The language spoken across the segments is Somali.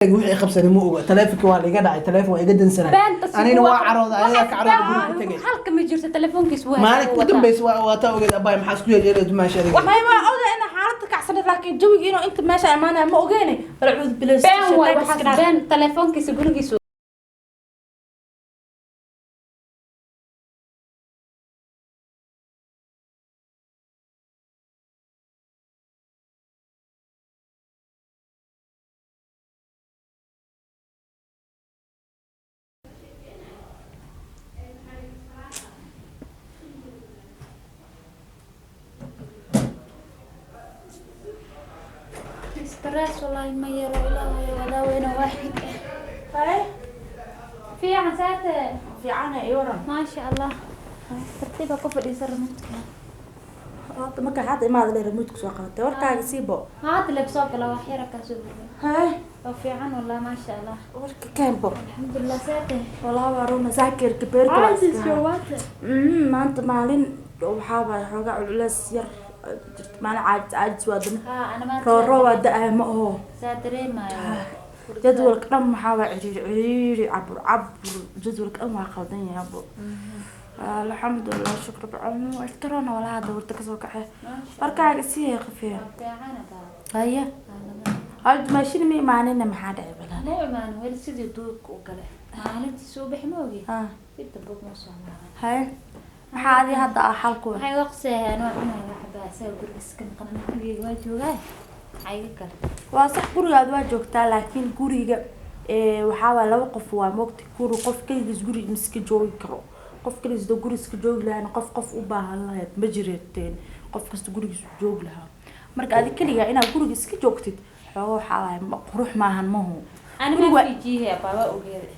wixii qabsanay ma oga taleefanka waa iga dhacay taleefan waa iga dansanay anina waa carooda ayaga ka carooda guriga tagay halka ma jirto taleefankiis waa maalin ku dambeys waa taa ogeed abay maxaa isku yeelay dumaasha adiga waxay ma oga in xaaladda kacsanay laakiin jawiga inuu inta meesha amaanay ma ogeynay balcuud bilaas been taleefankiisa gurigiisa استرس والله ما يرى إلا ولا وين واحد هاي في عساته في عنا ايورا ما شاء الله ترتيبها كفر يسر متك هذا ما كان حد ما له ريموت سو قاته وركاga siibo هذا اللي بسوق لو خيرك اسوق هاي في عن والله ما شاء الله ورك كامبو الحمد لله ساته والله وارونا ذاكر كبير عايز جواته ما انت مالين وحابه xogaa culays yar مالين عاجز وادن انا ما رو ودا ما هو ساتري ما جدولك دم maxaa ciriiri cabur jadwalka dhan waa qaldan yahay abo alxamdulillah shukr bacalmo iskarona wala hada warta ka soo kacay markaaga si qafiya haya hal maashin mi maanina maxaa dhacay balaa ma imaan wali sidii duuq u galay maalintii soo bixmoogi inta bog ma soo maahan hay maxaa adi hadda xalku waxay waqsayaan waa inay waxba asaga guriga iska maqan guriga waa joogaa ayga kale waa sax gurigaad waa joogtaa laakiin guriga waxaa waa laba qof waa moogta guri qof kaligiis guri iska joogi karo qof kaligiis guri iska joogi lahayn qof u baahan lahayd ma jireeteen qof kasta gurigiis joogi lahaa marka adi kaliya inaad guriga iska joogtid xoolo waxa ay qurux maahan mahu aniga ma fijiye baba ogeed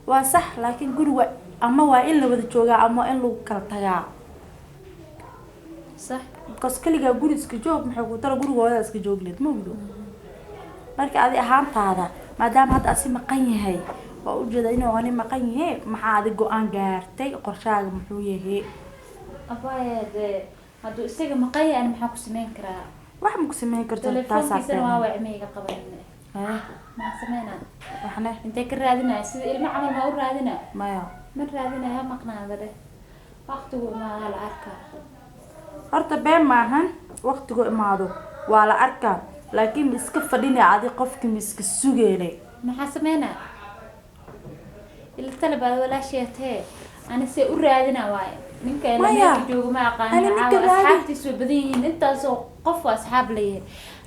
waa sax laakiin guriga ama waa in la wada joogaa ama in lagu kala tagaa صح because kaliya guri iska joog maxay ku tala gurigooda iska joog leed ma ogdo marka adi ahaantaada maadaama hadda asi maqan yahay waa u jeeda inuu ani maqan yahay maxaa adi go'aan gaartay qorshaaga muxuu yahay abaayade haduu isaga maqan yahay maxaa ku sameyn karaa wax ma ku sameyn karto taasaasana waa wacmiga qabanina ma sameynaa waxna intee ka raadinaa sida ilmo camal ma u raadinaa maya ma raadinaa maqnaada waqtigu ma la arkaa horta been maahan waqtigu imaado waa la arkaa laakiin iska fadhina adi qofkii iska sugeelay maxaa sameynaa ila talaba wala sheetay ana si u raadina waay ninka la joogo ma aqaan asxaabtiisu badan yihiin intaas oo qof asxaab leeyahay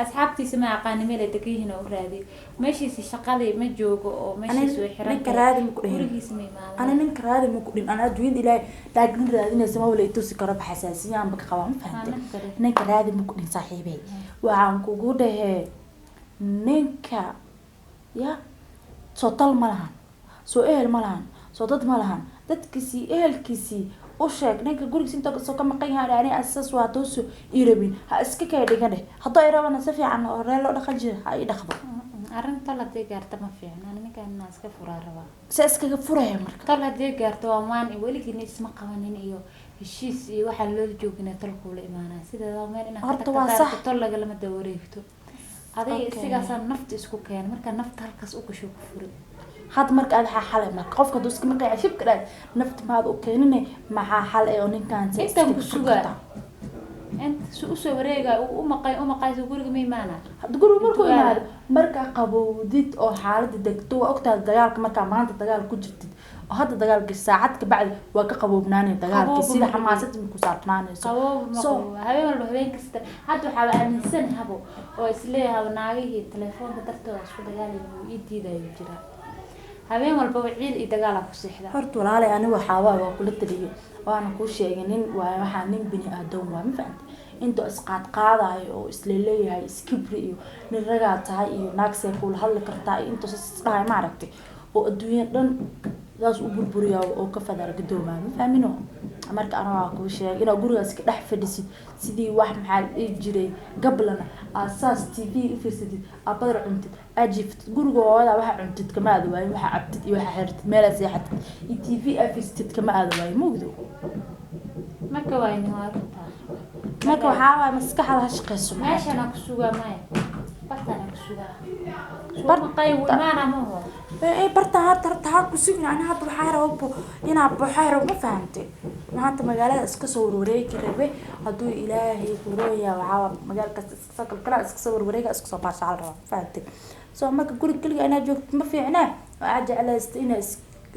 asxaabtiisa ma aqaan meel ay degan oo raadi meeshiisa shaqada ma joogo oo meeshiisa way xiran ninka raadi ma ku dhihin gurigiisa ma imaan ana ninka raadi ma ku dhihin ana adduun ilaahay taagin raadinaysa ma wala itusi karo xasaasiyaan ba ka qabaan fahamtay ninka raadi ma ku dhihin saaxiibay waxaan kugu dhahay ninka ya soo tal ma lahan soo ehel ma lahan soo dad ma lahan dadkiisii ehelkiisii u sheeg ninka gurigiisa inta soo ka maqan yahay ani asas waa tooso irabin ha iska kay dhigane hadda ay rabana si fiican oo reel loo dhaqan jira ha i dhaqdo arinta la deegaarta ma fiicna ninka inaa iska furaa rabaa si iskaga furaya marka tal la deegaarta waa maan weligiina isma qabanin iyo heshiis iyo waxa loo joogina talku la imaanaa sida meel inaa horta waa sax tal laga lama dawareegto aday isigaas nafta isku keen marka nafta halkaas u gasho ku furi had marka aad xalay marka qofka duska ma qeeyo shibka dhaad nafta maad u keenine maxaa xal ee oo ninkan si inta ku sugaa inta soo wareega u maqay guriga ma imaana had guriga markuu imaado marka qabowdid oo xaalada degto waa ogtahay dagaalka marka maanta dagaal ku jirtid oo hadda dagaalka saacad ka bacdi waa ka qabownaanay dagaalka sida xamaasadda ku saabnaanayso soo habeen kasta hadda waxa aaminsan habo oo isleeyahay naagihii telefoonka dartooda isku dagaalayay ii diidayo jira habeen walba wiciil iyo dagaal ku seexda horta walaalay ani waxa waa kula taliyo waana ku sheegay nin waa waxa nin bini aadam waa ma fahamtay inta isqaad qaadayo oo isleeyahay iskibri iyo nin raga tahay iyo naagse ku hadli kartaa inta dhahay ma aragtay oo adduunyo dhan daas u burburiyo oo ka fadar gadoomaa ma fahamino marka ana waa ku sheegay ina gurigaas ka dhex fadhisid sidii wax maxaa jiray gablana asaas TV u fiirsadid abadar cuntid ajift gurigooda waxa cuntid kama aad waay waxa cabtid iyo waxa xirtid meel seexatid TV afistid kama aad waay mugdo marka waa in horta marka waxa waa maskaxda shaqeyso meeshana ku sugaa maay bartaan kusugaa barqay wimaana ma ho bartaan tartaa kusugan ana hadda waxa rabo inaa baxayro ma fahamtay maanta magaalada iska soo wareegi rabe haduu ilaahay gurooya waxa magaalada iska kala iska soo wareega iska soo baashaal rabo fahamtay soo marka guriga kaliya ana joogto ma fiicna waa jeclaysta inaa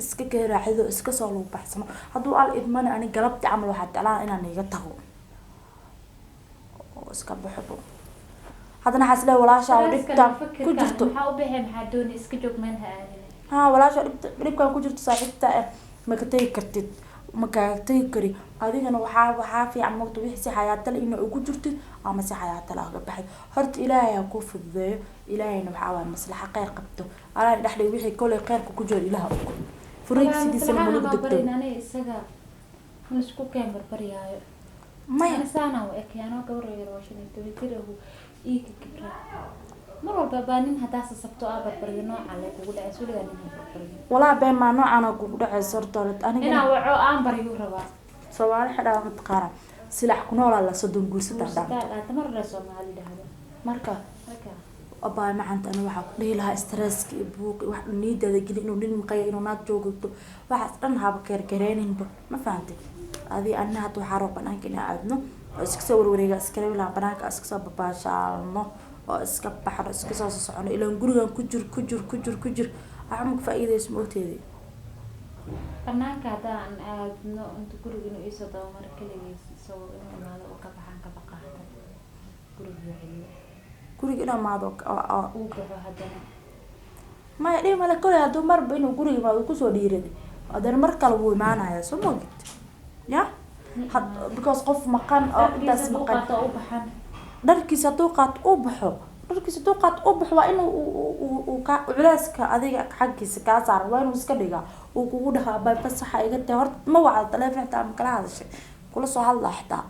iska geeraacido iska soo loo baxsano haduu al idman ani galabti amal waxa talaan inaan iga tago oo iska baxdo hadana xasle walaasha dhibta ku jirto waxa u bixin waxa doon iska joog meel ha walaasha dhibka ku jirto saaxiibta ma ka tagi kartid ma ka tagi kari adigana waxa fiican moqdo wixii si xayaato leh inuu ugu jirto ama si xayaato leh uga baxay horta ilaahay ha ku fududeeyo ilaahayna waxa waa maslaxa qeyr qabto ala dhaxlay wixii kale qeyrka ku jiro ilaaha ugu furiid sidiisana ma lagu degto isaga ma isku keen barbariyaayo ma sana oo ekeeno gawreeyro washington tirahu iika kibra mar walba baanin hadaas sabto barbariyo nooca la kugu dhacay suuliga nin barbariyo wala been ma noocana kugu dhacay sortoolad aniga ina waco aan bariyo rabaa Soomaali xidhaa mid qaran silax ku noolaa la sodon guursada dhaanta mar Soomaali dhahdo marka abaa macanta ana waxa ku dhihi lahaa stresska iyo buuq wax niidada geli inuu nin maqay inuu naad joogto waxa dhan haba karkareeninba ma fahamtay adi anna hada waxa roo banaanka ina aadno oo iska soo warwareega iska reebla banaanka iska soo babaashaalno oo iska baxro iska soo socono ilaa gurigan ku jir waxaan faa'iideyso mooteedii banaanka hadaan aadno inta guriga inuu isoo dawo mar kaligiis soo inuu imaado oo ka baxan ka baqaada guriga ina maado uu baxo hadana ma dhima la kale haduu marba inuu guriga maado ku soo dhiiraday hadana mar kale wuu imaanaya soo moogid ya because qof maqan oo intaas maqan oo baxan dharkiisa haduu qaato u baxo waa inuu uu ka culeyska adiga xaqiisa ka saar waa inuu iska dhiga uu kugu dhaqa bay fasaxa iga tahay horta ma wacdo taleefanka ama kala hadashay kula soo hadla xitaa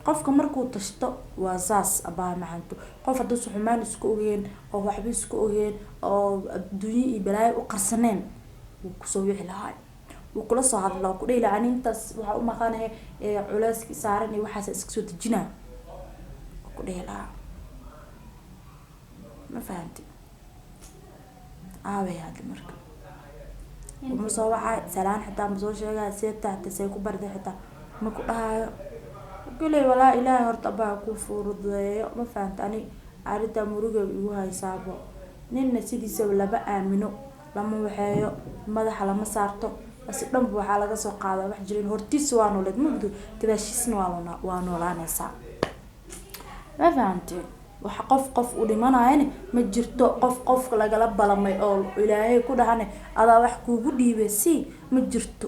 qofka markuu tashto waa saas abaa macanto qof haduu xumaan isku ogeen oo waxba isku ogeen oo adduunyo iyo balaayo u qarsaneen uu ku soo wixi lahaa uu kula soo hadlo ku dheelay anintaas waxa u maqanahay culeyska saaran iyo waxa iska soo dejinaa ku dheelaa ma fahanti aaway hada marka uma soo waxa salaan xitaa ma soo sheegaa seeta say ku barday xitaa ma ku dhahayo kale wala ilaahay horta baa ku furudeeyo ma fahanti ani arrinta muruga igu haysaabo ninna sidiisa laba aamino lama waxeeyo madaxa lama saarto bas dhanba waxa laga soo qaadaa wax jirin hortiis waa noolad muddo gadaashiisna waa noolaanaysa ma fahanti waxa qof u dhimanaayeen ma jirto qof lagala balamay oo ilaahay ku dhahanay adaa wax kuugu dhiibay si ma jirto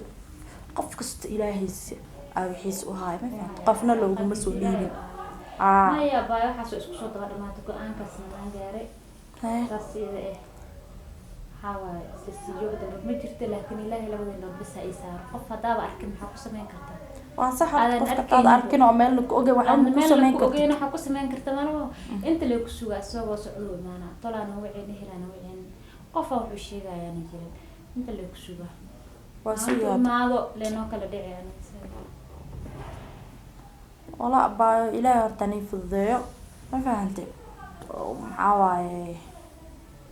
qof kasta ilaahiisa wixiis u haay ma fahanti qofna looguma soo dhiibin maya baa waxa isku soo daba dhamaatay go'aankaas aan gaaray taasida حاول تسيجوا بدل ما جرت لكن الله لو إنه بس يسار قف هذا أركن حكوس مين كرتا وصح قف هذا أركن ومال لك أوجي واحد حكوس مين كرتا أوجي أنا حكوس مين كرتا ما هو أنت اللي كسوة سوا سعود معنا طلع نوعين هلا نوعين قف أو بشيء يعني جرين أنت اللي كسوة وسيا ما هذا لأنه كلا دعي يعني والله با إلى تاني في الضيق ما فهمت حواي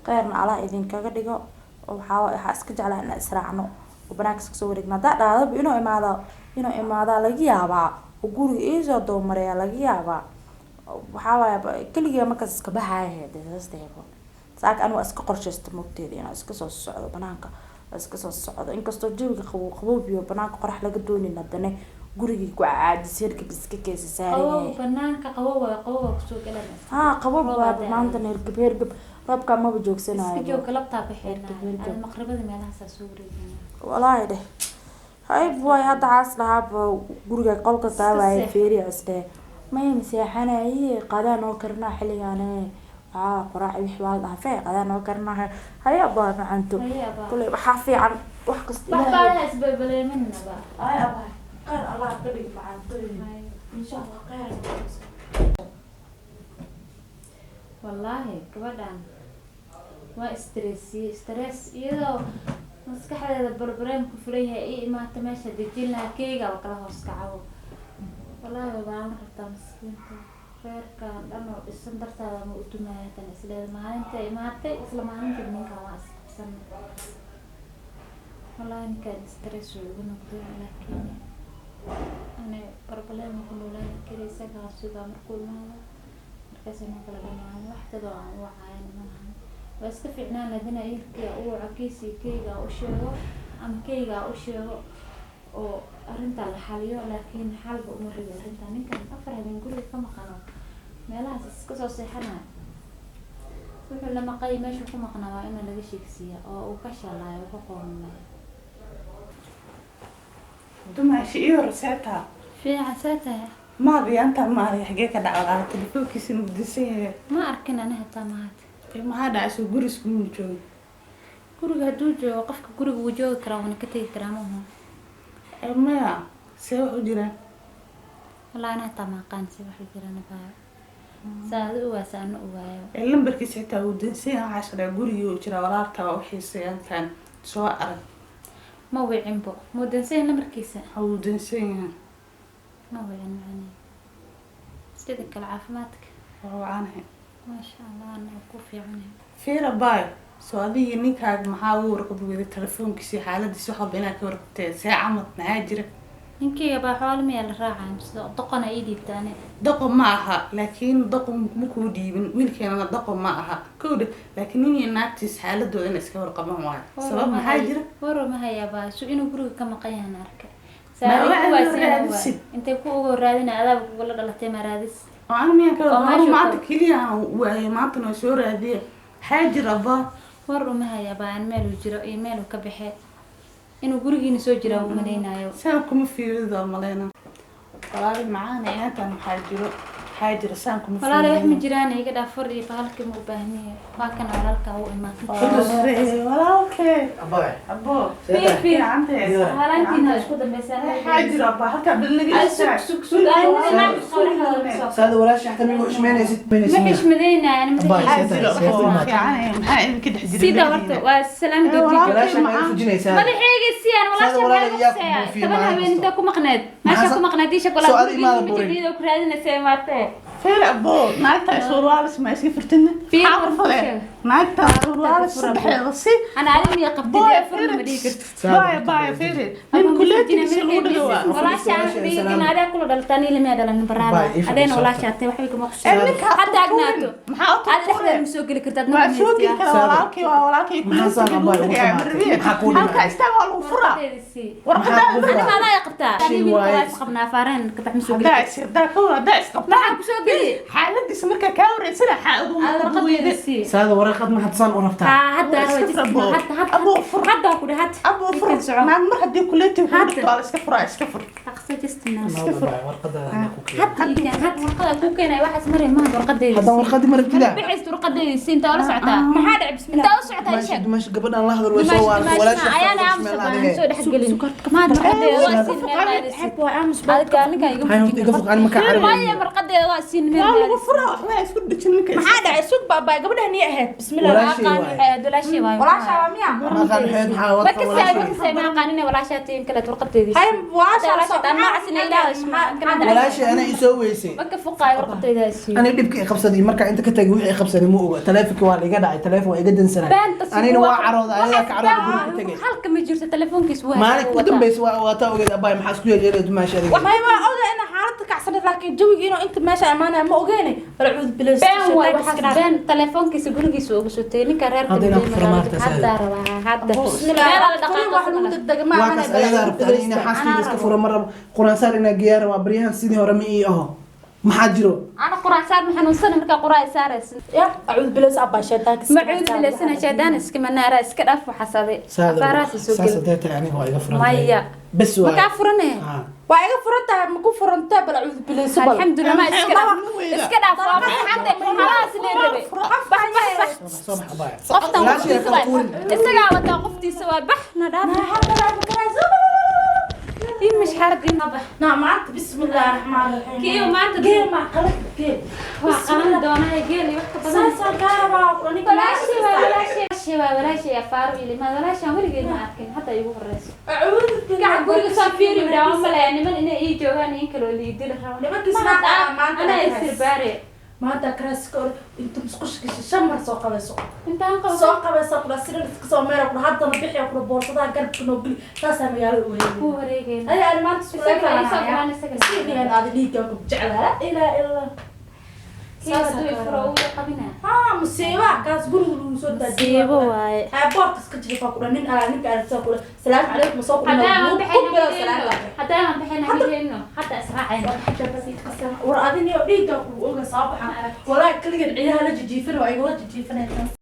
قيرنا على إذن كقديقو وحاول حاسك جعله إن إسرعنا وبناكس كسورينا ده إنه إماذا لقيابا وقولي إيش هذا مريا لقيابا وحاول كل يوم كذا كبهاي هذا استيقظ ساك أنا أسك قرشة مبتدئ أنا أسك صوص الصعود بناك أسك صوص الصعود إنك استوجب خبوب بيو بناك قرح لقدوني ندني guriga ku caadisirka biska keesa saaray banaanka qabow kusoo galana qabow waa maanta neergab rabka ma joogsanayo iska joog labta bixinaa maqribada meelaha soo wareegayna walahi de hay boy hada aas lahaab guriga qolka taaway feeri asde ma imseexanay qadaan oo karna xiligaana qoraac wix waa dhaafay qadaan oo karna hay abaa macanto kulay waxa fiican wax kasta ilaahay isbabaleemanna ba ay abaa قال الله قدك معنا إن شاء الله خير والله كبدان ستريس إذا مسكح هذا البربرين كفريها إيه ما تمشى دجيلها كيجا وكلها مسكعه والله بابا أنا كنت مسكين reerkan dhan oo dhisan dartaada ma u dumaya tan isleed maalinta imaatay isla maalinta ninka waa isqabsan wallahi ninkan stress ugu noqday laakiin ana problem ku noolay kiraysaga suuqa markuu imaado markaas inuu kala dhamaan wax tado aan wacayn maahan waa iska fiicnaan hadina irkiga uu cakiisi keyga u sheego ama keyga u sheego oo arinta la xaliyo laakiin xalba uma rido arinta ninkan afar habeen guriga ka maqano meelahaas iska soo seexanaa wuxuu lama qay meesha ku maqnaa waa in laga sheegsiya oo uu ka shalaayo ku qoomay dumashi iyo rasata في عساتها ما ادري انت ما حقيقه دعوه على تليفونك سنبدسيه ما أركن أنا هتامات ما هذا اسو غريس كل جوج guriga haduu joogo qofka guriga uu joogi karaa wana ka tagi karaa maaha ما سوى جيران والله أنا حتى ما قان سوى حجرنا بقى ساعد واسعنا ووايو اللمبركي سيتا ودنسيه 10 غريو جرا walaalka oo xiisayaan kan soo arag ما وعين بو مو دنسيه نمركيسة او دنسيه ما وعين معني سيدك العافماتك وعنه ما شاء الله أنا وقوفي عنها فيرا باي soo adiga ninkaaga maxaa uu warqabay telefoonkiisa xaaladiisa waxa beenaa ka warqabtay saacad maxaa jira ninkeyga baa xoolo meel raacay sida doqona ii dhiibtaane daqo ma aha laakiin daqo ma ku dhiibin wiilkeena daqo ma aha kowda laakiin nin naagtiis xaaladooda in iska warqaban waayo sabab maxaa jira waro ma haya baa soo inuu guriga ka maqan yahay arkay saacad intay ku ugu raadina adaab ugu la dhalatay maraadis aan miyaan ka warqabay maanta kaliya waay maanta noo soo raadiye xaajir abba waro ma haya baa meel uu jiro iyo meel uu ka baxay inuu gurigiina soo jira uu maleynaayo saan kuma fiirido maleena walaal macaana inta maxaa jiro xaajir saan kuma fiirido walaal wax ma jiraan iga dhaafar iyo bahalka ma u baahniyo waa kan walaalka uu imaatay walaalkee abaa abo في عنده halantiina isku dambeysana حاجر أبا هكا بالنجي saada walaasha xataa ma xushmeynaysid ما حشمدينا يعني أبا، ما يعني كده حجر سيدا ورطة والسلام دوجي walaasha ma fujinaysaa ما لحقي السيان ولا سادة شيء ولا ما إياكم يخصها في طبعا معاكم. هبين انت كو مقناد ما محاسن- شاكو مقنادي شوكولا سؤال إيمان أبوري. جديد وكرادنا سيماتي فين أبو نايتا سوروالس ما يسكي فرتنا في حاضر غرفة فلان شيء. نايتا سوروالس صبح رصي انا علمني قبضي باي افر ما ديك باي باي فين من كليتي يسلمون دوا ولا شيء عن ديك ان هذا كله دلتاني لما هذا لان باي، برانا إيش هذين ولا بالضبط؟ شيء حتى وحي كما إنك حتى اقنعته محاطة هذا احنا مسوق اللي كنت ما سوقي كلا ولاكي محاسن أبا، محاكودي هلكا معي. استوى الغفرة ورقدا انا ما لا يقطع شي هذه وايد. من قبنا فارين كنت مسوق داعس داعس داعس ما حب مسوق لي حالتي سمركا كاوري سنة حاضر هذا رقد السي saada waraqad ma hadsan u rabtaa حتى حتى كل حتى أبو فرع ما مرحد كليتي حتى. وقال اسكفر اسكفر اقصد استنى warqada ku حتى حتى كوكين اي واحد مري ما ورقدي hadda warqadii ma rabtida بحيث ورقدي السي انت ولا سعتها ما حد بسم الله انت ولا سعتها شيء ماشي gabadhan la hadal way soo waartay walaasha انا امس سو دخ قلين ما ورقدي هذا كان كان hay horta iga foqaan ma ka ما carabay هي ورقدي واسين من والله فرع ما اسكت دجنك maxaa dhacay sug baabaa gabadhan ii ahayd bismillah walaashii قان waay ولا شيء واي walaasha waa miya ma qaan xeed maxaa ما wadka كسر walaashii ما كسر ما قانين ولا شاتين كلا ورقدي hay walaasha walaasha ma casina ilaahay walaashii ana i soo weysay ما كفقاي ورقدي السي ani dhibka i qabsaday marka inta ka tagay wixii i qabsaday ma oga taleefanka waa iga dhacay taleefon waa iga dansanay anina waa carooda ayaga ka carooda guriga ku tagay halka ma jirto telefoonkiis waa maalin ku dambeysay waa taa ogeed abay maxaa isku yeelay dumaasha adiga may waa oga ina xaaladda kacsanad laakiin jawiga inuu inta meesha amaanaya ma ogeene bal cuud bilis been way waxa been telefoonkiisa gurigiisa ugu sutay ninka reerka Hadda ku farmaarta hadda rabaa hadda bismillah wax lagu degdega ma waa kaas ayadaa rabtaa ina xaaskiisa iska furo mar rabo quraansaar inaa geeyaa rabaa baryahan sidii hore ma ii aho maxaa jiro ana quraan saar ma xanuunsan marka quraan saaraysa ya cuud bilis abba shaytaan ma cuud bilaysana shaydaan iska manaara iska dhaaf waxa saday faraasi soo saas gal deeta aniga waa iga furan maya bas ma waa ka furanay waa iga furantahay ma ku furantaa bal cuud bilis bal alxamdulillah ma iska dhaaf waa hadda xalaas leeyahay bax soo bax abay qoftan walaashii ka tuurin isaga wada qoftiisa waa baxna dhaaf مش حارقين نعم معك بسم الله الرحمن الرحيم كيو ما انت جيل مع قلب جيل وقال دونا هي جيل يوحك بدن ساسا كاربا ولا شيء ولا شيء ولا شيء فارو اللي ما ولا شيء ورقي ما أركن حتى يبغى الرئيس أعوذ قاعد أقول صافيري وداوم ولا يعني من إنه يجي جواني ينكلوا اللي يدير أنا يصير باري ما أنت كراسكور أنت مسقش شمر سوق على سوق أنت أنقذ سوق على سوق لا سير تكسر ميرك وحتى نبيح يأكل بورصة قلب كنوبلي تاسع ميال هو ورقي أنا ما تسوي أنا سيدي أنا هذا ليك بجعلها إلى musiiba kaas guriga lagu soo daadiyo waaye boorka iska jiifa ku dhanin ninka aan soo kula salaam calaykum soo kula hadaa bixinayno hadaa israacayno war adin iyo dhiiga ku oga soo baxan walaa kaliya ciidaha la jijiifin oo ay wada jijiifanayaan